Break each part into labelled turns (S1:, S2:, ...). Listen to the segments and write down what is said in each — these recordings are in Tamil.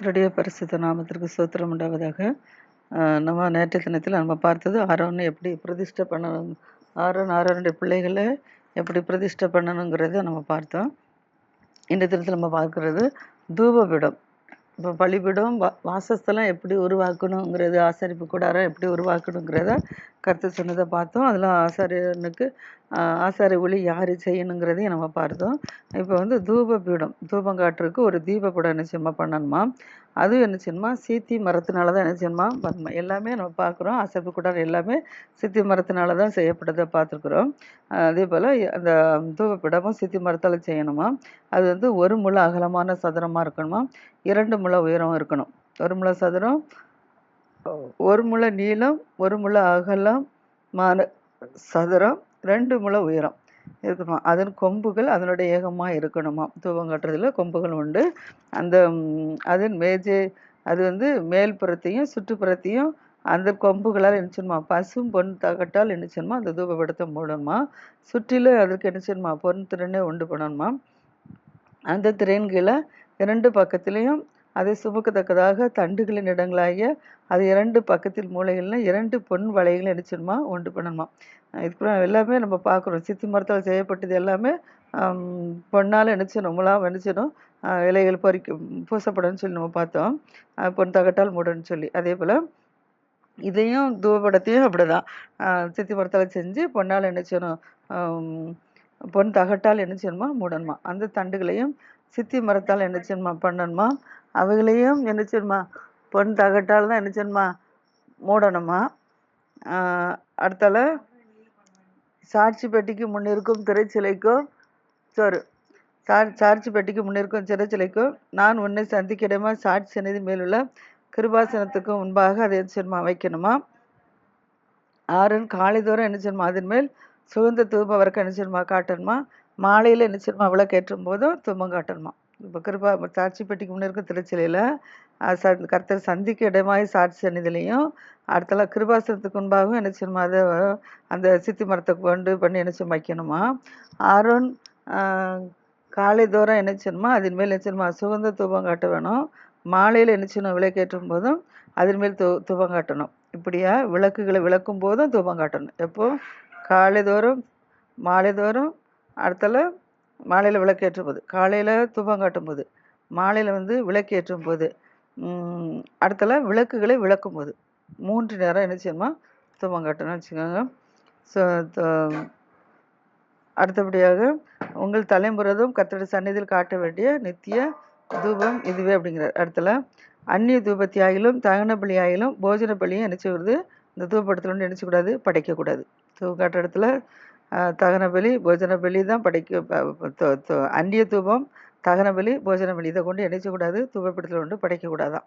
S1: கர்த்தருடைய பரிசுத்த நாமத்திற்கு ஸ்தோத்திரம் உண்டாவதாக. நம்ம நேற்று தினத்தில் நம்ம பார்த்தது ஆரோனை எப்படி பிரதிஷ்டை பண்ணணும், ஆரோனுடைய பிள்ளைகளை எப்படி பிரதிஷ்டை பண்ணணுங்கிறத நம்ம பார்த்தோம். இந்த தினத்தில் நம்ம பார்க்கறது தூபபீடம். இப்போ பலிபீடம் வாசஸ்தலம் எப்படி உருவாக்கணுங்கிறது, ஆசாரிப்பு கூடாரம் எப்படி உருவாக்கணுங்கிறத கர்த்தர் சொன்னதை பார்த்தோம். அதில் ஆசாரியனுக்கு ஆசாரிய ஒளி யார் செய்யணுங்கிறதையும் நம்ம பார்த்தோம். இப்போ வந்து தூபபீடம், தூபம் காட்டுறதுக்கு ஒரு தீபப்படம் என்ன செய்யணுமா பண்ணணுமா. அதுவும் என்ன செய்யணுமா சீத்தி மரத்தினால தான் என்ன செய்யணுமா பண்ணணுமா. எல்லாமே நம்ம பார்க்குறோம், ஆசாரிப்பு கூடாரம் எல்லாமே சித்தி மரத்தினால தான் செய்யப்பட்டதை பார்த்துருக்குறோம். அதே போல் அந்த தூபப்பீடமும் சித்தி மரத்தால் செய்யணுமா. அது வந்து ஒரு முழ அகலமான சதுரமாக இருக்கணுமா, 2 முழ உயரம் இருக்கணும். 1 முழ சதுரம், 1 முழ நீளம், 1 முழ அகலமான சதுரம், 2 முழ உயரம் இருக்கணுமா. அதன் கொம்புகள் அதனுடைய ஏகமாக இருக்கணுமா. தூபம் கட்டுறதுல கொம்புகள் உண்டு. அந்த அதன் மேஜை அது வந்து மேல்புறத்தையும் சுற்றுப்புறத்தையும் அந்த கொம்புகளால் என்னச்சணுமா பசும் பொன் தகட்டால் என்னச்சணுமா அந்த தூபபீடத்தை மூடணுமா. சுற்றிலும் அதற்கு என்னச்சணுமா பொன் திறனே உண்டு பண்ணணுமா. அந்த திரைன்களை 2 பக்கத்திலையும் அதை சுமக்கத்தக்கதாக தண்டுகளின் இடங்களாகிய அது 2 பக்கத்தில் மூலைகள்லாம் 2 பொன் வளைகளை அடிச்சிடுமா உண்டு பண்ணணுமா. இதுக்கப்புறம் எல்லாமே நம்ம பார்க்குறோம், சித்தி மரத்தால் செய்யப்பட்டது எல்லாமே பொன்னால் நினச்சிடும், முலாம் நினச்சிடும், இலைகள் பூசப்படணும்னு சொல்லி நம்ம பார்த்தோம். பொன் தகட்டால் மூடன்னு சொல்லி. அதே போல் இதையும் தூபப்படத்தையும் அப்படிதான் சித்தி மரத்தால் செஞ்சு பொன்னால் நினச்சிடணும், பொன் தகட்டால் என்ன செய்யணுமா மூடணுமா. அந்த தண்டுகளையும் சித்தி மரத்தால் என்ன செய்யணுமா பண்ணணுமா. அவைகளையும் என்ன செய்யணுமா பொன் தகட்டால் தான் என்ன செய்யணுமா மூடணுமா. அடுத்தால சாட்சி பெட்டிக்கு முன்னிருக்கும் திரைச்சிலைக்கும் சாட்சி பெட்டிக்கு முன்னிருக்கும் திரைச்சிலைக்கும் நான் உன்னை சந்திக்கிடமா சாட்சி சந்நிதி மேலுள்ள கிருபாசனத்துக்கு முன்பாக அதை என்ன செய்யணுமா வைக்கணுமா. ஆரன் காலைதோறும் என்ன செய்யணுமா அதன் மேல் சுகந்த தூபம் அவருக்கு என்ன செய்யணுமா காட்டணுமா. மாலையில் என்ன செய்யணுமா விளக்கேற்றும் போதும் தூபம் காட்டணுமா. இப்போ கிருபா சாட்சி பெட்டிக்கு முன்னே இருக்க திருச்சிலையில் கர்த்தர் சந்திக்க இடமாய் சாட்சி சன்னிதிலையும் அடுத்தல கிருபாசனத்துக்கு முன்பாகவும் என்ன செய்யணுமா அதை அந்த சித்தி மரத்தை கொண்டு பண்ணி என்ன செய்ய வைக்கணுமா. ஆரோன் காலை தோறும் என்ன செய்யணுமா அதன் மேல் என்ன செய்யணுமா சுகந்த தூபம் காட்ட வேணும். மாலையில் என்ன செய்யணும் விளக்கேற்றும் போதும் அதன் மேல் தூபம் காட்டணும். இப்படியா விளக்குகளை விளக்கும் போதும் தூபம் காட்டணும். எப்போ காலை தோறும் மாலை தோறும் அடுத்தல மாலையில் விளக்கேற்றும் போது, காலையில் தூபம் காட்டும் போது, மாலையில் வந்து விளக்கேற்றும் போது, அடுத்தல விளக்குகளை விளக்கும் போது 3 நேரம் என்ன செய்யணுமா தூபம் காட்டணும்னு வச்சுக்கோங்க. ஸோ அடுத்தபடியாக உங்கள் தலைமுறைதும் கர்த்தருடைய சந்நிதியில் காட்ட வேண்டிய நித்திய தூபம் இதுவே அப்படிங்கிறார். அடுத்தல அந்நிய தூபத்தியாயிலும் தகன பலியாயிலும் போஜன பலியும் என்ன செய்வது இந்த தூபப்படத்தில் நினைச்சக்கூடாது, படைக்கக்கூடாது. தூபம் காட்டுற இடத்துல தகன பலி போஜன பலி தான் அந்நிய தூபம் தகன பலி போஜன பலி இதை கொண்டு நினைச்சக்கூடாது, தூபப்படத்தில் கொண்டு படைக்கக்கூடாதான்.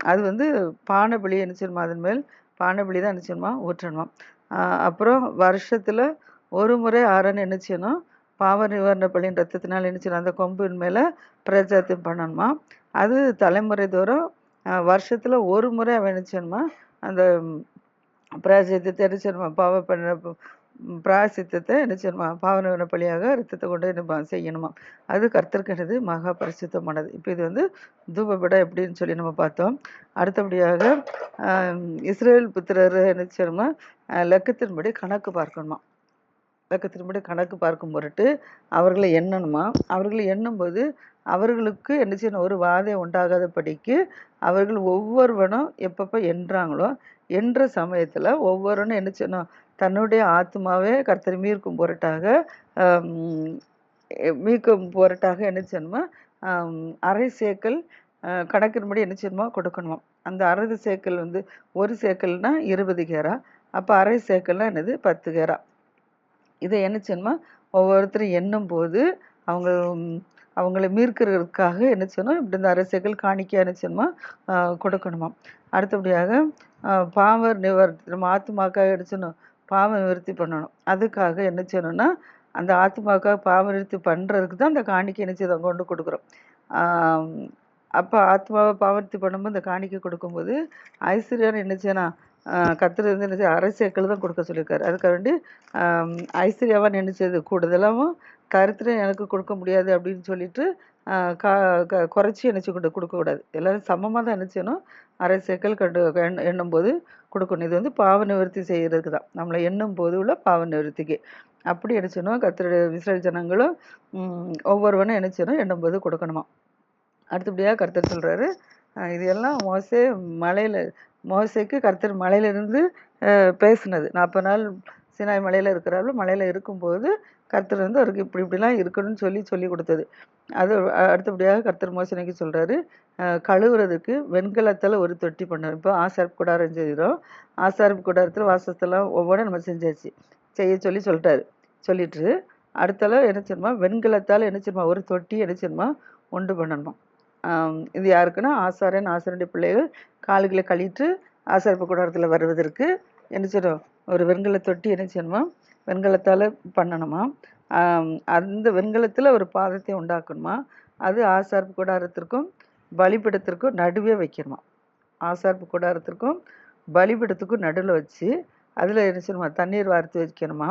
S1: அது வந்து பானை பலி நினைச்சிருமா அதன் மேல் பானை பலி தான் நினைச்சிருமா ஊற்றணுமா. அப்புறம் வருஷத்தில் ஒரு முறை ஆரன் என்ன செய்யணும் பாவ நிவாரண பலியின் ரத்தத்தினால் என்ன செய்யணும் அந்த கொம்பின் மேலே பிரச்சாத்தியம் பண்ணணுமா. அது தலைமுறை தோறும் வருஷத்தில் ஒரு முறை அவன் என்ன செய்யணுமா அந்த பிராயசித்தத்தை என்ன செய்யணுமா பிராயசித்தத்தை என்ன செய்யணுமா பாவ நிவாரண பலியாக ரத்தத்தை கொண்டு என்ன செய்யணுமா. அது கர்த்தருக்குறது மகா பரிசுத்தமானது. இப்போ இது வந்து தூபபீடம் எப்படின்னு சொல்லி நம்ம பார்த்தோம். அடுத்தபடியாக இஸ்ரேல் புத்திரர் என்ன செய்யணுமா லக்கத்தின்படி கணக்கு பார்க்கணுமா. லக்கத்தின்படி கணக்கு பார்க்கும் பொருட்டு அவர்களை எண்ணணுமா. அவர்களை எண்ணும்போது அவர்களுக்கு என்ன செய்யணும் ஒரு வாதை உண்டாகாதபடிக்கு அவர்கள் ஒவ்வொருவனும் எப்பப்போ எண்ணுறாங்களோ என்ற சமயத்தில் ஒவ்வொருவனும் என்ன செய்யணும் தன்னுடைய ஆத்மாவே கர்த்தரை மீட்கும் பொருட்டாக என்ன செய்யணுமா அரை சேக்கல் கணக்கின்படி என்ன செய்யணுமா கொடுக்கணுமா. அந்த அரை சேக்கல் வந்து ஒரு சேக்கல்னா 20 கேரா, அப்போ அரை சேக்கல்னா என்னது 10 கேரா. இதை என்ன செய்யணுமா ஒவ்வொருத்தரும் எண்ணும் போது அவங்கள மீட்கிறதுக்காக என்ன செய்யணும் இப்படி இந்த அரசியல் காணிக்கையாக என்ன செய்யணுமா கொடுக்கணுமா. அடுத்தபடியாக பாவ நிவர்த்தி நம்ம ஆத்மாக்காக என்ன செய்யணும் பாவ நிவர்த்தி பண்ணணும். அதுக்காக என்ன செய்யணும்னா அந்த ஆத்மாக்காக பாவ நிவர்த்தி பண்ணுறதுக்கு தான் அந்த காணிக்கை என்ன செய்ய கொண்டு கொடுக்குறோம். அப்போ ஆத்மாவை பாவநிவர்த்தி பண்ணும்போது இந்த காணிக்கை கொடுக்கும்போது ஐஸ்வர்யான்னு என்ன செய்யணும் கர்த்தர் வந்து என்ன செய்ய அரசியல் தான் கொடுக்க சொல்லியிருக்காரு. அதுக்காக வேண்டி ஐஸ்வர்யாவாக நினைச்சது கூடுதலாகவும் கருத்துல எனக்கு கொடுக்க முடியாது அப்படின்னு சொல்லிட்டு கா குறைச்சி எண்ணிச்சு கொடுக்கக்கூடாது. எல்லோரும் சமமாக தான் எண்ணிச்சணும். அரை சேக்கல் எண்ணும்போது கொடுக்கணும். இது வந்து பாவ நிவர்த்தி செய்கிறதுக்கு தான், நம்மளை எண்ணும் போது உள்ள பாவ நிவர்த்திக்கு. அப்படி எண்ணிச்சணும். கர்த்தருடைய இஸ்ரவேல் ஜனங்களும் ஒவ்வொருவனும் எண்ணும்போது கொடுக்கணுமா. அடுத்தபடியாக கர்த்தர் சொல்கிறாரு, இது எல்லாம் மோசேக்கு கர்த்தர் மலையிலிருந்து பேசுனது. 40 நாள் சினாய் மலையில் இருக்கிறார்கள். மலையில் இருக்கும்போது கர்த்தர் வந்து அவருக்கு இப்படிலாம் இருக்கணும்னு சொல்லி கொடுத்தது. அது அடுத்தபடியாக கர்த்தர் மோசேக்கு சொல்கிறாரு, கழுவுறதுக்கு வெண்கலத்தில் ஒரு தொட்டி பண்ணணும். இப்போ ஆசாரிப்பு கூடாரம் செய்கிறோம். ஆசாரிப்பு கூடாரத்தில் வாசஸ்தெல்லாம் ஒவ்வொன்றும் நம்ம செஞ்சாச்சு, சொல்லிட்டு அடுத்தால என்ன செய்யணுமா, வெண்கலத்தால் என்ன செய்யணுமா, ஒரு தொட்டி என்ன செய்யணுமா, உண்டு பண்ணணுமா. இது யாருக்குன்னா ஆசாரனுடைய பிள்ளைகள் கால்களை கழிட்டு ஆசாரிப்பு கூடாரத்தில் வருவதற்கு என்ன செய்யணும், ஒரு வெண்கல தொட்டி என்ன செய்யணுமா, வெண்கலத்தால் பண்ணணுமா. அந்த வெண்கலத்தில் ஒரு பாதத்தை உண்டாக்கணுமா. அது ஆசாரிப்பு கூடாரத்திற்கும் பலிபீடத்திற்கும் நடுவே வைக்கணுமா. ஆசாரிப்பு கூடாரத்திற்கும் பலிபீடத்துக்கும் நடுவில் வச்சு அதில் என்ன செய்யணுமா, தண்ணீர் வார்த்து வைக்கணுமா.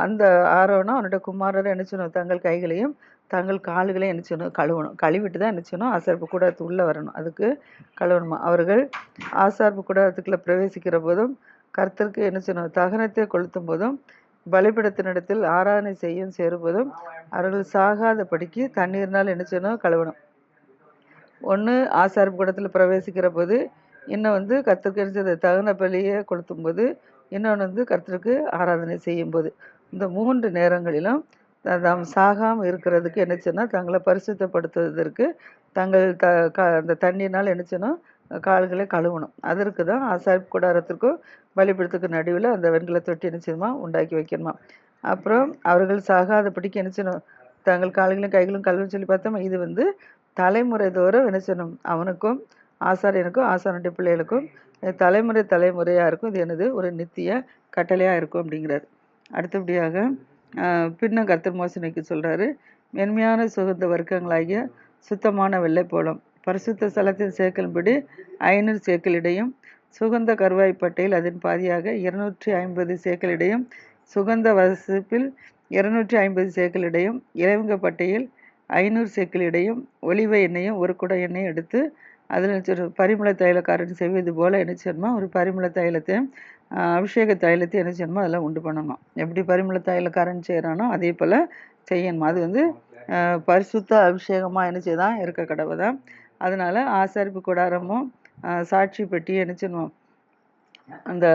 S1: அந்த ஆரோனும் அவனுடைய குமாரரும் என்ன செய்யணும், தங்கள் கைகளையும் தங்கள் கால்களையும் என்ன செய்யணும், கழுவிட்டு தான் என்ன செய்யணும், ஆசாரிப்பு கூடாரத்துக்கு உள்ளே வரணும். அதுக்கு கழுவணுமா. அவர்கள் ஆசாரிப்பு கூடாரத்துக்குள்ளே பிரவேசிக்கிற போதும் கர்த்தருக்கு என்ன செய்யணும், தகனத்தை கொளுத்தும் போதும் பலிபீடத்தினிடத்தில் ஆராதனை செய்யும் சேரும்போதும் அவர்கள் சாகாதபடிக்கு தண்ணீர்னால் என்ன செய்யணும், கழுவணும். ஒன்று ஆசாரிப்பு கூடத்தில் பிரவேசிக்கிற போது, இன்னும் வந்து கர்த்தருக்கு என்ன தகன பலியை கொளுத்தும் போது, இன்னொன்று வந்து கர்த்தருக்கு ஆராதனை செய்யும்போது, இந்த 3 நேரங்களிலும் தாம் சாகாமல் இருக்கிறதுக்கு என்ன செய்யணும், தங்களை பரிசுத்தப்படுத்துவதற்கு தங்கள் அந்த தண்ணியினால் என்ன செய்யணும், கால்களை கழுவணும். அதற்கு தான் ஆசாரிப்பு கூடாரத்திற்கும் பலிபீடத்துக்கு நடுவில் அந்த வெண்கல தொட்டி என்ன செய்யணுமா, உண்டாக்கி வைக்கணுமா. அப்புறம் அவர்கள் சாகாதபடிக்கு என்ன செய்யணும், தங்கள் கால்களையும் கைகளும் கழுவுன்னு சொல்லி பார்த்தோம். இது வந்து தலைமுறை தோறும் என்ன செய்யணும், அவனுக்கும் ஆசாரியனுக்கும் ஆசாரனுடைய பிள்ளைகளுக்கும் தலைமுறையாக இருக்கும். இது என்னது, ஒரு நித்திய கட்டளையாக இருக்கும் அப்படிங்கிறார். அடுத்தபடியாக பின்னும் கர்த்தர் மோசேக்கு சொல்கிறாரு, மென்மையான சுகந்த வர்க்கங்களாகிய சுத்தமான வெள்ளைப்போளம் பரிசுத்த ஸ்தலத்தின் சேக்கல்படி 500 சேக்கலிடையும், சுகந்த கருவாய்ப்பட்டையில் அதன் பாதியாக 250 சேக்கலிடையும், சுகந்த வசிப்பில் 250 சேக்கலிடையும், இலவங்கப்பட்டையில் 500 சேக்கலிடையும், ஒலிவ எண்ணெயும் 1 குடம் எண்ணெயும் எடுத்து அதில் பரிமள தைலக்காரன் செய்வது போல் என்ன செய்யணுமா, ஒரு பரிமள தைலத்தையும் அபிஷேக தைலத்தையும் என்ன செய்யணுமா, அதெல்லாம் உண்டு பண்ணணுமா. எப்படி பரிமள தைலக்காரன் செய்கிறானோ அதே போல் செய்யணுமா. அது வந்து பரிசுத்த அபிஷேகமாக என்ன செய்தான் இருக்க கடவுதான். அதனால் ஆசாரிப்பு கூடாரமும் சாட்சி பெட்டியும் என்ன செய்யணும், அந்த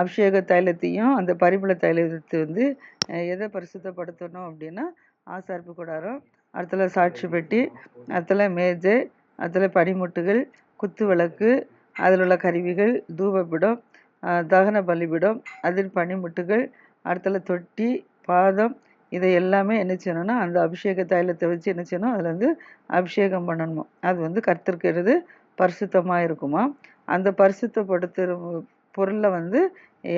S1: அபிஷேக தைலத்தையும் அந்த பரிமள தைலத்தை வந்து எதை பரிசுத்தப்படுத்தணும் அப்படின்னா, ஆசாரிப்பு கூடாரம், அடுத்தல சாட்சி பெட்டி, அடுத்தல மேஜை, அதில் பனிமுட்டுகள், குத்து விளக்கு, அதில் உள்ள கருவிகள், தூபபிடம், தகன பலிபிடம், அதில் பனிமுட்டுகள், அடுத்தல தொட்டி, பாதம், இதை எல்லாமே என்ன செய்யணும்னா அந்த அபிஷேக தைலத்தை வச்சு என்ன செய்யணும், அதில் வந்து அபிஷேகம் பண்ணணுமா. அது வந்து கர்த்தருக்கிறது பரிசுத்தமாக இருக்குமா. அந்த பரிசுத்தப்படுத்துகிற பொருளை வந்து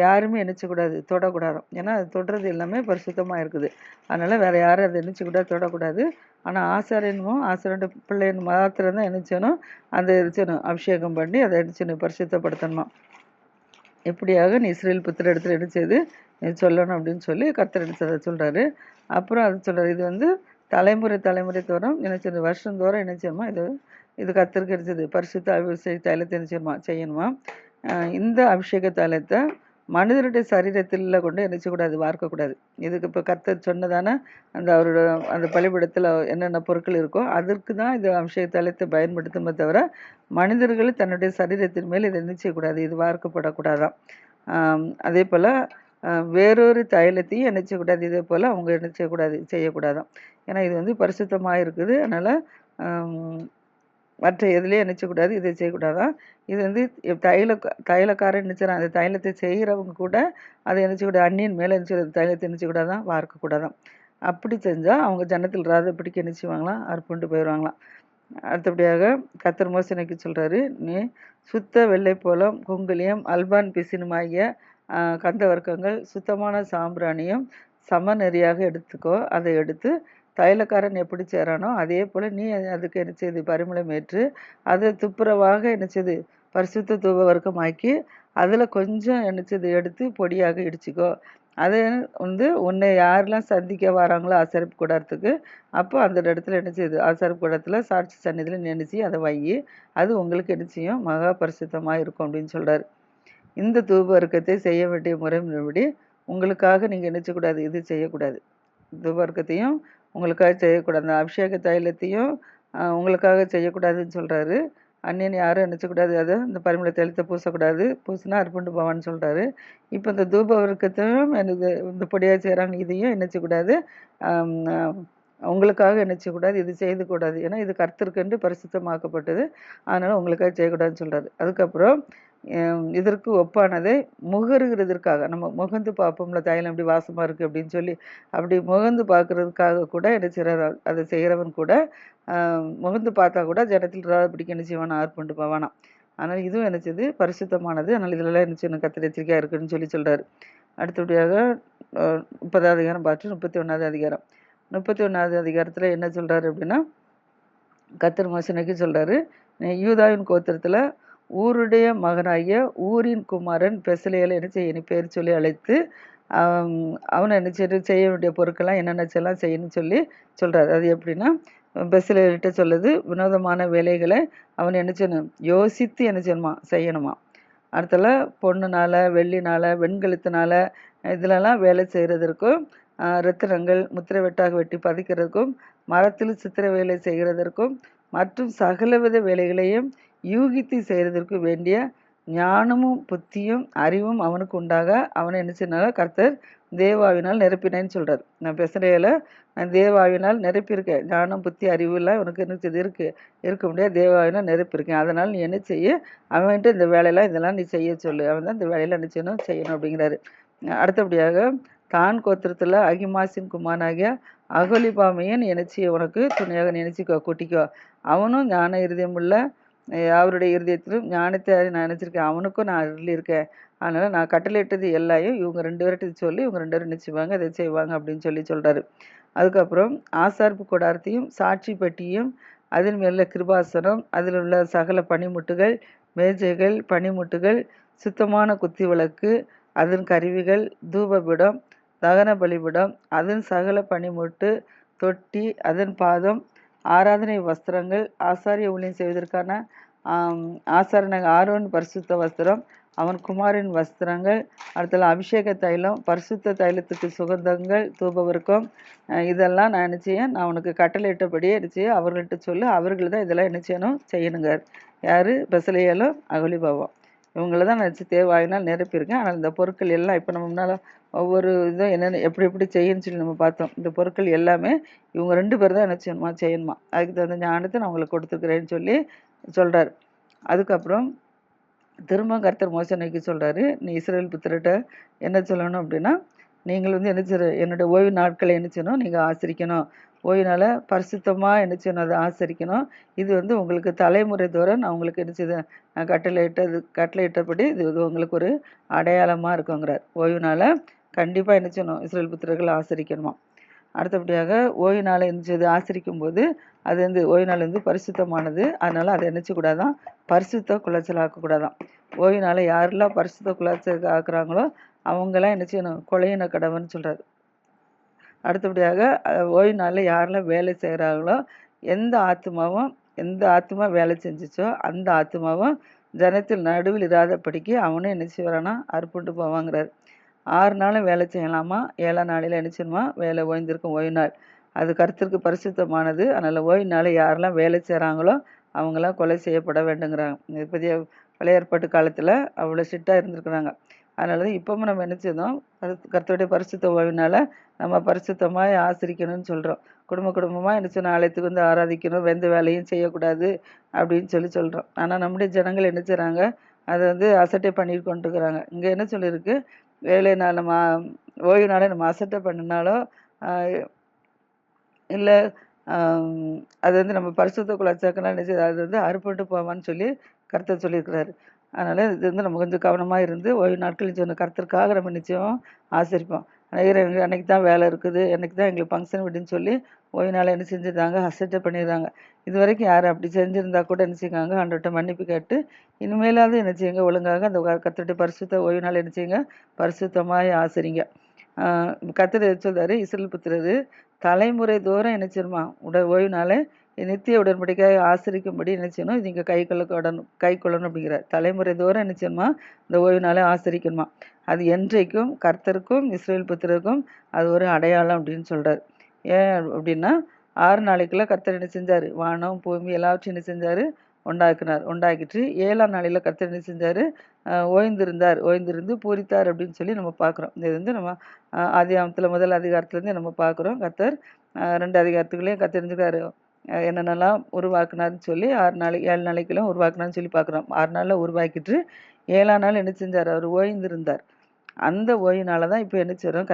S1: யாருமே நினச்சக்கூடாது, தொடக்கூடாது. ஏன்னா அது தொடுறது எல்லாமே பரிசுத்தமாக இருக்குது. அதனால் வேறு யாரும் அதை நினச்சக்கூடாது, தொடக்கூடாது. ஆனால் ஆசாரியனுடைய பிள்ளைன்னு மாத்திரம் தான் நினச்சணும், அந்த நினச்சணும் அபிஷேகம் பண்ணி அதை நினச்சணும் பரிசுத்தப்படுத்தணுமா. எப்படியாக நீ இஸ்ரேல் புத்திர இடத்துல நினச்சது சொல்லணும் அப்படின்னு சொல்லி கர்த்தர் நினச்சதை சொல்கிறாரு. அப்புறம் அது சொல்கிறார், இது வந்து தலைமுறை தோறும் நினைச்சது, வருஷந்தோறும் நினைச்சோமா, இது கர்த்தருக்கு நினச்சது பரிசுத்த அபிஷேக தைலத்தை நினச்சோமா செய்யணுமா. இந்த அபிஷேக தைலத்தை மனிதனுடைய சரீரத்தில் கொண்டு நினைச்சக்கூடாது, வார்க்கக்கூடாது. இதுக்கு இப்போ கர்த்தர் சொன்னதான அவரோட அந்த பலிபீடத்தில் என்னென்ன பொருட்கள் இருக்கோ அதற்கு தான் இது அபிஷேக தைலத்தை பயன்படுத்துமே தவிர மனிதர்கள் தன்னுடைய சரீரத்தின் மேல் இதை நினைச்சக்கூடாது, இது வார்க்கப்படக்கூடாதான். அதே போல் வேறொரு தைலத்தையும் நினைச்சக்கூடாது, இதே போல் அவங்க நினைச்சக்கூடாது, செய்யக்கூடாதான். ஏன்னா இது வந்து பரிசுத்தமாக இருக்குது. அதனால் மற்ற எதுலேயும் நினச்சக்கூடாது, இதை செய்யக்கூடாதான். இது வந்து தைலக்காரன் நினச்சிடறான், அந்த தைலத்தை செய்கிறவங்க கூட அதை நினச்சக்கூடாது, அந்நியன் மேலே நினச்சி தைலத்தை நினச்சக்கூடாதான், வார்க்கக்கூடாதான். அப்படி செஞ்சால் அவங்க ஜனத்தில் ராதப்படிக்க நினச்சிவாங்களாம், அறுப்புண்டு போயிடுவாங்களாம். அடுத்தபடியாக கர்த்தர் மோசேக்கு சொல்கிறாரு, நீ சுத்த வெள்ளைப்போளம், குங்குலியம், அல்பான் பிசினுமாகிய கந்த வர்க்கங்கள், சுத்தமான சாம்பிராணியும் சமநெறியாக எடுத்துக்கோ. அதை எடுத்து தைலக்காரன் எப்படி செய்கிறானோ அதே போல் நீ அதுக்கு என்ன செய்து பரிமளம் ஏற்று அதை துப்புரவாக என்ன செய்து பரிசுத்த தூப வர்க்கமாக்கி அதில் கொஞ்சம் என்ன செய்து எடுத்து பொடியாக இடிச்சிக்கோ. அதை வந்து உன்னை யாரெல்லாம் சந்திக்க வராங்களோ ஆசாரிப்பு கூடாரத்துக்கு, அப்போ அந்த இடத்துல என்ன செய்யுது, ஆசாரிப்பு கூடாரத்தில் சாட்சி சந்நிதியில் நினைச்சு அதை வை. அது உங்களுக்கு என்ன செய்யும், மகா பரிசுத்தமாக இருக்கும் அப்படின்னு சொல்கிறார். இந்த தூப வர்க்கத்தை செய்ய வேண்டிய முறைப்படி உங்களுக்காக நீங்கள் நினைச்சக்கூடாது, இது செய்யக்கூடாது. தூப வர்க்கத்தையும் உங்களுக்காக செய்யக்கூடாது, அந்த அபிஷேக தைலத்தையும் உங்களுக்காக செய்யக்கூடாதுன்னு சொல்கிறாரு. அந்நியன் யாரும் நினச்சக்கூடாது, அதை இந்த பரிமள தைலத்தை பூசக்கூடாது, பூசினா அர்ப்பண்டு போவான்னு சொல்கிறாரு. இப்போ இந்த தூப வர்க்கத்தையும் எனக்கு இந்த பொடியாக செய்கிறாங்க, இதையும் நினச்சக்கூடாது, உங்களுக்காக நினச்சக்கூடாது, இது செய்யக்கூடாது. ஏன்னா இது கர்த்தருக்கென்று பரிசுத்தமாக்கப்பட்டது, அதனால் உங்களுக்காக செய்யக்கூடாதுன்னு சொல்கிறாரு. அதுக்கப்புறம் இதற்கு ஒப்பானதை முகருகிறதற்காக, நம்ம முகந்து பார்ப்போம்ல, தைலம் எப்படி வாசமாக இருக்குது அப்படின்னு சொல்லி, அப்படி முகந்து பார்க்கறதுக்காக கூட என்ன செய்கிறார், அதை செய்கிறவன் கூட முகந்து பார்த்தா கூட ஜனத்தில் பிடிக்க என்ன செய்வானா, ஆர்ப்பண்டு போவானாம். ஆனால் இதுவும் என்ன செய்யுது, பரிசுத்தமானது. ஆனால் இதெல்லாம் என்ன செய்யணும், கர்த்தர் எச்சரிக்கையாக இருக்குன்னு சொல்லி சொல்கிறார். அடுத்தபடியாக 30வது அதிகாரம் பார்த்து 31வது அதிகாரம். 31வது அதிகாரத்தில் என்ன சொல்கிறாரு அப்படின்னா, கர்த்தர் மோசேக்கு சொல்கிறாரு, யூதாவின் கோத்திரத்தில் ஊருடைய மகனாகிய ஊரின் குமாரன் பெசலேயலை என்ன செய்ய, நீ பேர் சொல்லி அழைத்து அவனை என்ன செய்ய வேண்டிய பொருட்கள்லாம் என்னென்னச்செல்லாம் செய்யணும்னு சொல்லி சொல்கிறார். அது எப்படின்னா, பெசலேயல்கிட்ட சொல்லுது, வினோதமான வேலைகளை அவன் என்ன செய்யணும், யோசித்து என்ன செய்யணுமா, செய்யணுமா. அடுத்தல பொண்ணுனால, வெள்ளினால, வெண்கலத்தினால இதிலெல்லாம் வேலை செய்கிறதற்கும், ரத்தினங்கள் முத்திரை வெட்டாக வெட்டி பதிக்கிறதுக்கும், மரத்தில் சித்திர வேலை செய்கிறதற்கும், மற்றும் சகலவித வேலைகளையும் யூகித்து செய்கிறதற்கு வேண்டிய ஞானமும் புத்தியும் அறிவும் அவனுக்கு உண்டாக அவனை என்ன செய்யனால கர்த்தர் தேவாவினால் நிரப்பினேன்னு சொல்கிறார். நான் பெசலேயலை நான் தேவாவினால் நிரப்பியிருக்கேன், ஞானம் புத்தி அறிவுலாம் உனக்கு என்ன செய்து இருக்க முடியாது, தேவாவினால் நிரப்பியிருக்கேன். அதனால் நீ என்ன செய்ய, அவன்கிட்ட இந்த வேலையெல்லாம் இதெல்லாம் நீ செய்ய சொல்லு, அவன் தான் இந்த வேலையெல்லாம் என்ன செய்யணும் அப்படிங்கிறாரு. அடுத்தபடியாக தான் கோத்திரத்தில் அகிமாசின் குமாரனாகிய அகலிபாமையன் நினைச்சி உனக்கு துணையாக நினைச்சிக்கோ, கூட்டிக்கோ. அவனும் ஞான இருதயமுள்ள, அவருடைய இருதயத்திலும் ஞானத்தை நான் நினச்சிருக்கேன், அவனுக்கும் நான் அருளியிருக்கேன். அதனால் நான் கட்டளையிட்டது எல்லாயும் இவங்க 2 பேர்கிட்ட சொல்லி இவங்க 2 பேரும் நிச்சயவாங்க, அதை செய்வாங்க அப்படின்னு சொல்கிறாரு. அதுக்கப்புறம் ஆசார்ப்பு கூடாரத்தையும் சாட்சி பெட்டியும் அதில் மேல கிருபாசனம், அதில் உள்ள சகல பனிமுட்டுகள், மேஜைகள், பனிமுட்டுகள், சுத்தமான குத்தி விளக்கு, அதன் கருவிகள், தூபபிடம், தகன பலிபிடம், அதன் சகல பனிமுட்டு, தொட்டி, அதன் பாதம், ஆராதனை வஸ்திரங்கள், ஆசாரிய ஊழியம் செய்வதற்கான ஆசாரண ஆரோன் பரிசுத்த வஸ்திரம், அவன் குமாரின் வஸ்திரங்கள், அடுத்தல அபிஷேக தைலம், பரிசுத்த தைலத்துக்கு சுகந்தங்கள், தூபவர்க்கம், இதெல்லாம் நான் என்ன செய்ய, நான் உனக்கு கட்டளையிட்டபடியே என்ன செய்ய அவர்கள்ட்ட சொல்லு, அவர்கள் தான் இதெல்லாம் என்ன செய்யணுங்க. யார், பெசலேயலும் அகலிபாவும், இவங்கள தான் நான் தேவாயினால் நிரப்பியிருக்கேன். ஆனால் இந்த பொருட்கள் எல்லாம் இப்போ நம்ம முன்னால் ஒவ்வொரு இதுவும் என்னென்ன எப்படி செய்யணும்னு சொல்லி நம்ம பார்த்தோம். இந்த பொருட்கள் எல்லாமே இவங்க 2 பேர் தான் என்ன செய்யணுமா, அதுக்கு தகுந்த ஞானத்தை நான் உங்களுக்கு கொடுத்துருக்குறேன்னு சொல்லி சொல்கிறார். அதுக்கப்புறம் திரும்ப கர்த்தர் மோசேக்கு சொல்கிறாரு, நீ இஸ்ரவேல் புத்திரர்கிட்ட என்ன சொல்லணும் அப்படின்னா, நீங்கள் வந்து என்ன என்னுடைய ஓய்வு நாட்களை என்ன செய்யணும், நீங்கள் ஆசரிக்கணும், ஓய்வுனால பரிசுத்தமாக என்ன செய்யணும், அதை ஆசரிக்கணும். இது வந்து உங்களுக்கு தலைமுறை தோறும் நான் உங்களுக்கு என்ன செய்த, நான் கட்டளையிட்டபடி இது உங்களுக்கு ஒரு அடையாளமாக இருக்குங்கிறார். ஓய்வுனால கண்டிப்பாக என்ன செய்யணும், இஸ்ரவேல் புத்திரர்கள் ஆசரிக்கணுமா. அடுத்தபடியாக ஓய்வு நாளை என்ன ஆசரிக்கும் போது அது வந்து ஓய்வு நாள் வந்து பரிசுத்தமானது, அதனால் அதை நினச்சக்கூடாதான், பரிசுத்த குலைச்சல் ஆக்கக்கூடாதான். ஓய்வு நாளை யாரெல்லாம் பரிசுத்த குலைச்சல் ஆக்குறாங்களோ அவங்கெல்லாம் என்ன செய்யணும், கொலையின கடவுன்னு சொல்கிறாரு. அடுத்தபடியாக ஓய்வு நாளில் யாரெல்லாம் வேலை செய்கிறாங்களோ எந்த ஆத்மா வேலை செஞ்சிச்சோ அந்த ஆத்மாவும் ஜனத்தில் நடுவில் இராதபடிக்கு அவனும் என்ன செய்வானா, அறுப்புண்டு போவாங்கிறார். 6 நாளும் வேலை செய்யலாமா, 7ஆம் நாளில் என்ன செய்யணுமா, வேலை ஓய்ந்திருக்கும் ஓய்வு நாள். அது கர்த்தருக்கு பரிசுத்தமானது. அதனால் ஓய்வு நாளை யாரெல்லாம் வேலை செய்கிறாங்களோ அவங்களாம் கொலை செய்யப்பட வேண்டுங்கிறாங்க. இப்போதைய பழைய ஏற்பாட்டு காலத்தில் அவ்வளோ ஸ்ட்ரிக்டாக இருந்திருக்கிறாங்க. அதனால தான் இப்போவும் நம்ம என்ன செய்யணும், கர்த்தருடைய பரிசுத்த ஓய்வினால் நம்ம பரிசுத்தமாக ஆசரிக்கணும்னு சொல்கிறோம். குடும்பமாக என்ன செய்யணும், ஆலயத்துக்கு வந்து ஆராதிக்கணும், எந்த வேலையும் செய்யக்கூடாது அப்படின்னு சொல்கிறோம். ஆனால் நம்முடைய ஜனங்கள் என்ன செய்கிறாங்க, அதை வந்து அசட்டை பண்ணிட்டு கொண்டுருக்குறாங்க. இங்கே என்ன சொல்லியிருக்கு, வேலை நாள் நம்ம ஓய்வு நாளை நம்ம அசட்டை பண்ணினாலோ இல்லை அது வந்து நம்ம பரிசுத்த குலச்சாக்கெல்லாம் என்ன செய்யுது, அது வந்து அறுப்பட்டு போவான்னு சொல்லி கர்த்தர் சொல்லியிருக்கிறாரு. அதனால் இது வந்து நம்ம கொஞ்சம் கவனமாக இருந்து ஓய்வு நாட்கள் சொன்ன கர்த்தருக்காக நம்ம நிச்சயம் ஆசரிப்போம். அன்னைக்கு தான் வேலை இருக்குது, அன்னைக்கு தான் எங்களுக்கு ஃபங்க்ஷன் விடுன்னு சொல்லி ஓய்வு நாளை என்ன செஞ்சுருந்தாங்க, அசட்டை பண்ணிடுறாங்க. இது வரைக்கும் யார் அப்படி செஞ்சுருந்தா கூட என்ன செய்யுங்க, ஆண்டவர்கிட்ட மன்னிப்பு கேட்டு இனிமேலாவது என்ன செய்யுங்க, ஒழுங்காக அந்த கர்த்தருடைய பரிசுத்த ஓய்வு நாள் என்ன செய்யுங்க, பரிசுத்தமாக ஆசரிங்க. கர்த்தர் சொல்றாரு, இஸ்ரவேல் புத்திரரு தலைமுறை தோறும் என்ன செய்யணுமா, ஓய்வு நாளை நித்திய உடன்படிக்கையாக ஆசரிக்கும்படி என்ன செய்யணும், நீங்க கை கொள்ளணும் அப்படிங்கிறார். தலைமுறை தோறும் என்ன செய்யணுமா, இந்த ஓய்வு நாளை ஆசரிக்கணுமா. அது என்றைக்கும் கர்த்தருக்கும் இஸ்ரவேல் புத்திரருக்கும் அது ஒரு அடையாளம் அப்படின்னு சொல்றாரு. ஏன் அப்படின்னா 6 நாளைக்குள்ள கர்த்தர் என்ன செஞ்சாரு, வானம் பூமி எல்லாவற்றையும் என்ன செஞ்சாரு, உண்டாக்கினார். உண்டாக்கிட்டு 7ஆம் நாளில் கர்த்தர் என்ன செஞ்சாரு, ஓய்ந்திருந்து பூரித்தார் அப்படின்னு சொல்லி நம்ம பார்க்குறோம். இது வந்து நம்ம ஆதியாகமத்தில் முதல் அதிகாரத்துலேருந்து நம்ம பார்க்குறோம். கர்த்தர் 2 அதிகாரத்துக்குள்ளேயும் கர்த்தர் இருந்துக்காரு என்னென்னலாம் உருவாக்குனாருன்னு சொல்லி 7 நாளைக்கெல்லாம் உருவாக்குனான்னு சொல்லி பார்க்குறோம். 6 நாளில் உருவாக்கிட்டு 7ஆம் நாள் என்ன செஞ்சார், அவர் ஓய்ந்திருந்தார். அந்த ஓய்வினால தான் இப்போ என்ன செய்கிறோம்,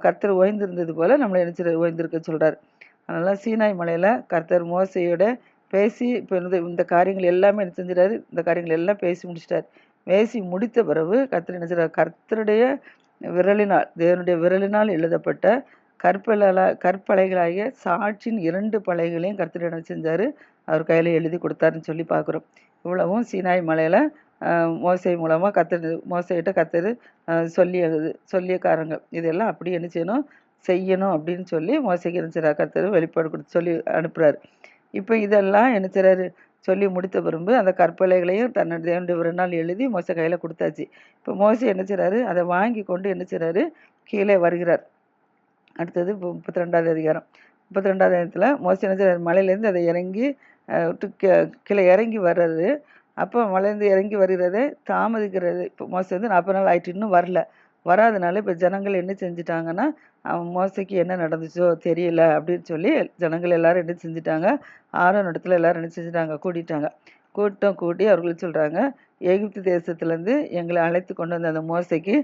S1: கர்த்தர் ஓய்ந்திருந்தது போல நம்மளை என்ன செய்ய ஓய்ந்திருக்க சொல்கிறார். அதனால் சீனாய் மலையில் கர்த்தர் மோசையோட பேசி இப்போ இந்த காரியங்கள் எல்லாமே என்ன செஞ்சிடாரு, இந்த காரியங்கள் எல்லாம் பேசி முடிச்சிட்டார். பேசி முடித்த பிறகு கர்த்தர் என்ன செய்கிறார், கர்த்தருடைய விரலினால், தேவனுடைய விரலினால் எழுதப்பட்ட கற்பலைகளாகிய சாட்சியின் 2 பலகைகளையும் கர்த்தர் என்ன செஞ்சார், அவர் கையில் எழுதி கொடுத்தாருன்னு சொல்லி பார்க்குறோம். இவ்வளவும் சீனாய் மலையில் மோசை மூலமாக மோசைகிட்ட கர்த்தர் சொல்லிய காரங்கள் இதெல்லாம் அப்படி என்ன செய்யணும் அப்படின்னு சொல்லி மோசைக்கு என்ன செய்கிறார், கர்த்தர் வெளிப்பாடு கொடுத்து சொல்லி அனுப்புகிறார். இப்போ இதெல்லாம் என்ன செய்கிறாரு, சொல்லி முடித்த பிறகு அந்த கற்பலைகளையும் தேவனுடைய ஒரு நாள் எழுதி மோசை கையில் கொடுத்தாச்சு. இப்போ மோசை என்ன செய்கிறாரு, அதை வாங்கி கொண்டு என்ன செய்கிறாரு, கீழே வருகிறார். அடுத்தது 32வது அதிகாரம். 32வது அதிகாரத்தில் மோசை என்ன செய்கிறார், மலையிலேருந்து அதை இறங்கி கீழே இறங்கி வர்றது. அப்போ மலையிலேருந்து இறங்கி வருகிறதே தாமதிக்கிறது. இப்போ மோசை வந்து 40 நாள் ஆயிட்டு இன்னும் வராதனால இப்போ ஜனங்கள் என்ன செஞ்சிட்டாங்கன்னா, அவன் மோசைக்கு என்ன நடந்துச்சோ தெரியல அப்படின்னு சொல்லி ஜனங்கள் எல்லாரும் என்ன செஞ்சிட்டாங்க, ஆரோன் இடத்துல எல்லாரும் என்ன செஞ்சிட்டாங்க, கூட்டம் கூட்டி அவர்கள் சொல்கிறாங்க, எகிப்து தேசத்துலேருந்து எங்களை அழைத்து கொண்டு வந்த அந்த மோசைக்கு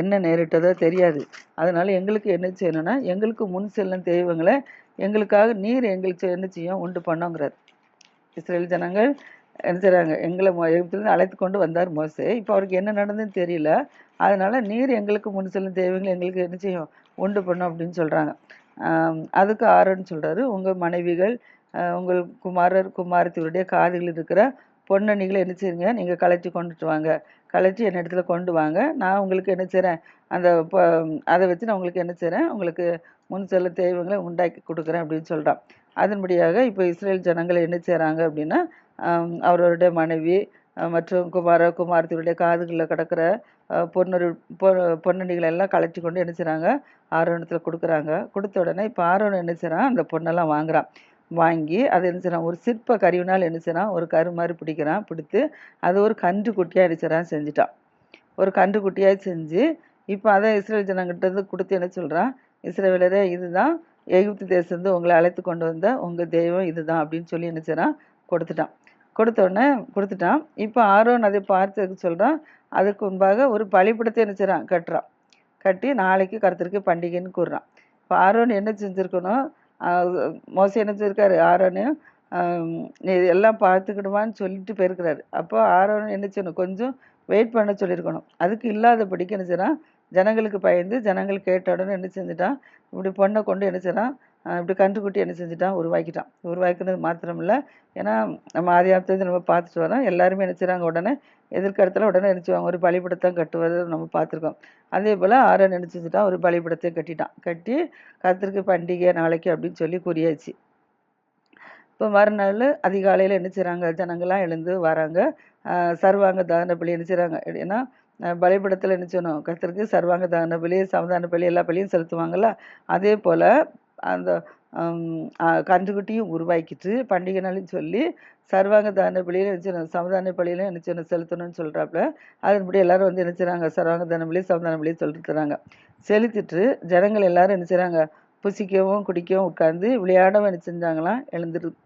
S1: என்ன நேரிட்டதோ தெரியாது. அதனால எங்களுக்கு என்ன செய்யணும்னா, எங்களுக்கு முன் செல்லும் தெய்வங்களை எங்களுக்காக நீர் எங்களுக்கு என்ன செய்யும் உண்டு பண்ணோங்கிறார். இஸ்ரேல் ஜனங்கள் என்ன செய்கிறாங்க, எங்களை எகிப்துலேருந்து அழைத்து கொண்டு வந்தார் மோசே. இப்போ அவருக்கு என்ன நடந்ததுன்னு தெரியல. அதனால நீர் எங்களுக்கு முன் செல்லும் தெய்வங்களை எங்களுக்கு என்ன செய்யும் உண்டு பண்ணும் அப்படின்னு சொல்கிறாங்க. அதுக்கு ஆரோன்னு சொல்கிறாரு, உங்கள் மனைவிகள் உங்கள் குமாரத்தியுடைய காதுகளில் இருக்கிற பொன்னணிகளை என்ன செய்யுங்க, நீங்கள் கலட்டி கொண்டுட்டு வாங்க, கலட்டி என் இடத்துல கொண்டு வாங்க, நான் உங்களுக்கு என்ன செய்கிறேன், அதை வச்சு நான் உங்களுக்கு என்ன செய்கிறேன், உங்களுக்கு முன் செல்ல தெய்வங்களை உண்டாக்கி கொடுக்குறேன் அப்படின்னு சொல்கிறான். அதன்படியாக இப்போ இஸ்ரேல் ஜனங்கள் என்ன செய்கிறாங்க அப்படின்னா, அவர்களுடைய மனைவி மற்றும் குமாரத்தியுடைய காதுகளில் கிடக்கிற பொன்னணிகளை எல்லாம் கலட்டி கொண்டு என்ன செய்கிறாங்க, ஆரோனத்தில் கொடுக்குறாங்க. கொடுத்த உடனே இப்போ ஆரோன் என்ன செய்கிறான், அந்த பொண்ணெல்லாம் வாங்கி அதை என்ன செய்கிறான், ஒரு சிற்ப கருவினால் என்ன செய்கிறான், ஒரு கரு மாதிரி பிடித்து அது ஒரு கன்று குட்டியாக என்ன செய்கிறான், செஞ்சுட்டான். ஒரு கன்று குட்டியாக செஞ்சு இப்போ அதை இஸ்ரேல் ஜனங்கிட்ட கொடுத்து என்ன சொல்கிறான், இஸ்ரவேலரே இதுதான் எகிப்து தேசத்து உங்களை அழைத்து கொண்டு வந்த உங்கள் தெய்வம் இதுதான் அப்படின்னு சொல்லி என்ன செய்கிறான், கொடுத்துட்டான். இப்போ ஆரோன் அதை பார்த்து சொல்கிறான், அதுக்கு முன்பாக ஒரு பலிபீடத்தை என்ன செய்கிறான், கட்டி நாளைக்கு கர்த்தருக்கு பண்டிகைன்னு கூறுறான். இப்போ ஆரோன் என்ன செஞ்சுருக்கணும், மோசே என்ன செஞ்சிருக்காரு, ஆரோனு நீ எல்லாம் பார்த்துக்கிடுவான்னு சொல்லிட்டு போயிருக்கிறாரு. அப்போ ஆரோன் என்ன செய்யணும், கொஞ்சம் வெயிட் பண்ண சொல்லியிருக்கணும். அதுக்கு இல்லாதபடிக்கு என்ன செய்யறான், ஜனங்களுக்கு பயந்து ஜனங்கள் கேட்ட உடனே என்ன செஞ்சுட்டான், இப்படி பொண்ணை கொண்டு என்ன செய்யறான், இப்படி கன்றுக்குட்டி என்ன செஞ்சுட்டான், உருவாக்கினது மாத்திரம் இல்லை. ஏன்னா நம்ம ஆதியாகமத்திலேருந்து நம்ம பார்த்துட்டு வரோம், எல்லாருமே என்ன செய்கிறாங்க, உடனே எதிர்காலத்தில் உடனே நினச்சிவாங்க, ஒரு பலிபீடத்தை கட்டுவதை நம்ம பார்த்துருக்கோம். அதே போல் ஆரோன் என்ன செஞ்சுட்டான், ஒரு பலிபீடத்தை கட்டி கர்த்தருக்கு பண்டிகை நாளைக்கு அப்படின்னு சொல்லி கூறியாச்சு. இப்போ மறுநாள் அதிகாலையில் என்ன செய்கிறாங்க, ஜனங்கள்லாம் எழுந்து வராங்க, சர்வாங்க தகன பலி என்ன செய்கிறாங்க, ஏன்னா பலிபீடத்தில் என்ன செய்யணும், கர்த்தருக்கு சர்வாங்க தகன பலி, சமாதான பலி எல்லா பலியும் செலுத்துவாங்கள்ல. அதே போல் அந்த கன்றுக்குட்டியும் உருவாக்கிட்டு பண்டிகை நாள்னு சொல்லி சர்வாங்க தான பலியில் நினச்சிடணும், சமாதான பலியிலும் நினச்சிடணும் செலுத்தணும்னு சொல்கிறாப்புல. அதன்படி எல்லாரும் வந்து என்ன செய்கிறாங்க, சர்வாங்க தான பலி சமாதான பலி சொல்லிட்டுறாங்க. செலுத்திட்டு ஜனங்கள் எல்லாரும் என்ன செய்கிறாங்க, புசிக்கவும் குடிக்கவும் உட்காந்து விளையாடவும் என்ன செஞ்சாங்களாம்,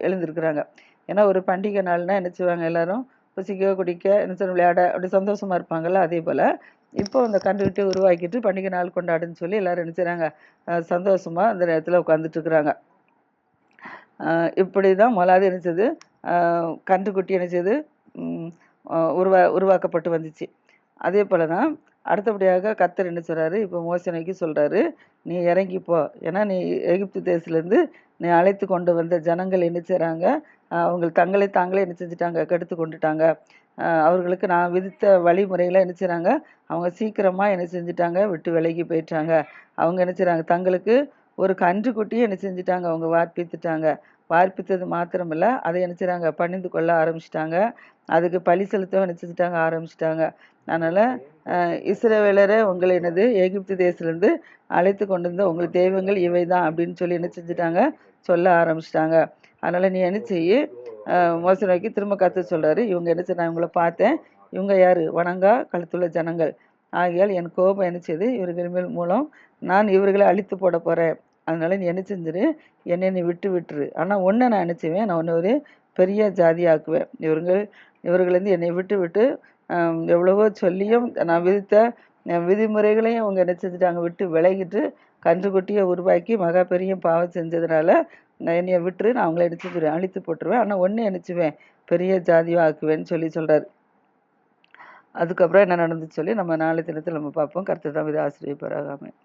S1: எழுந்திருக்கிறாங்க. ஏன்னா ஒரு பண்டிகை நாள்னா என்ன செய்வாங்க, எல்லாரும் புசிக்க குடிக்க என்ன செய்ய விளையாட அப்படி சந்தோஷமா இருப்பாங்கல்ல. அதே போல் இப்போ அந்த கன்றுக்குட்டியை உருவாக்கிட்டு பண்டிகை நாள் கொண்டாடுன்னு சொல்லி எல்லாரும் என்ன செய்கிறாங்க, சந்தோஷமா அந்த நேரத்தில் உட்காந்துட்டு இருக்கிறாங்க. இப்படி தான் முதலாவது நினச்சது கன்றுக்குட்டி நினச்சது உருவாக்கப்பட்டு வந்துச்சு. அதே போல் தான் அடுத்தபடியாக கர்த்தர் என்ன சொல்கிறாரு, இப்போ மோசே நோக்கி சொல்கிறாரு, நீ இறங்கி போ. ஏன்னா நீ எகிப்து தேசத்துலேருந்து நீ அழைத்து கொண்டு வந்த ஜனங்கள் என்ன செய்கிறாங்க, அவங்க தங்களை தாங்களே என்ன செஞ்சுட்டாங்க, கெடுத்து கொண்டுட்டாங்க. அவர்களுக்கு நான் விதித்த வழிமுறைகளை என்ன செய்கிறாங்க, அவங்க சீக்கிரமாக என்ன செஞ்சுட்டாங்க, விட்டு விலகி போயிட்டாங்க. அவங்க என்ன செய்கிறாங்க, தங்களுக்கு ஒரு கன்றுக்குட்டியை என்ன செஞ்சுட்டாங்க, அவங்க வார்ப்பித்துட்டாங்க. வார்ப்பித்தது மாத்திரமில்ல, அதை என்ன செய்கிறாங்க, பணிந்து கொள்ள ஆரம்பிச்சிட்டாங்க. அதுக்கு பழி செலுத்தவும் என்ன செஞ்சுட்டாங்க, ஆரம்பிச்சிட்டாங்க. அதனால் இஸ்ரவேலரே உங்களை என்னது எகிப்து தேசத்துலேருந்து அழைத்து கொண்டு வந்த உங்கள் தெய்வங்கள் இவை தான் அப்படின்னு சொல்லி என்ன செஞ்சுட்டாங்க, சொல்ல ஆரம்பிச்சிட்டாங்க. அதனால் நீ என்ன செய்யு, மோசே நோக்கி திரும்ப கர்த்தர் சொல்கிறாரு, இவங்க என்ன செய்ய, நான் இவங்களை பார்த்தேன், இவங்க யார், வணங்கா கழுத்துள்ள ஜனங்கள். ஆகையால் என் கோபம் என்ன செய்யுது, இவர்கள் மேல் மூலம் நான் இவர்களை அழித்து போட போகிறேன். அதனால நீ என்ன செஞ்சிரு, என்னை நீ விட்டுரு. ஆனால் ஒன்றை நான் என்ன செய்வேன், நான் ஒன்று ஒரு பெரிய ஜாதியாக்குவேன். இவர்கள் வந்து என்னை விட்டு எவ்வளவோ சொல்லியும் நான் விதித்த விதிமுறைகளையும் அவங்க என்ன செஞ்சுட்டாங்க, விட்டு விலகிட்டு கன்றுக்குட்டியை உருவாக்கி மகா பெரிய பாவம் செஞ்சதுனால நான் என்னைய விட்டுரு, நான் அவங்கள என்ன செஞ்சிருவேன், அழித்து போட்டுருவேன். ஆனால் ஒன்று நினச்சிவேன், பெரிய ஜாதியாக ஆக்குவேன்னு சொல்கிறார். அதுக்கப்புறம் என்ன நடந்துச்சு சொல்லி நம்ம நாளை தினத்தில் நம்ம பார்ப்போம். கர்த்தர் தான் இதை ஆசீர்வதிப்பாராக. ஆமென்.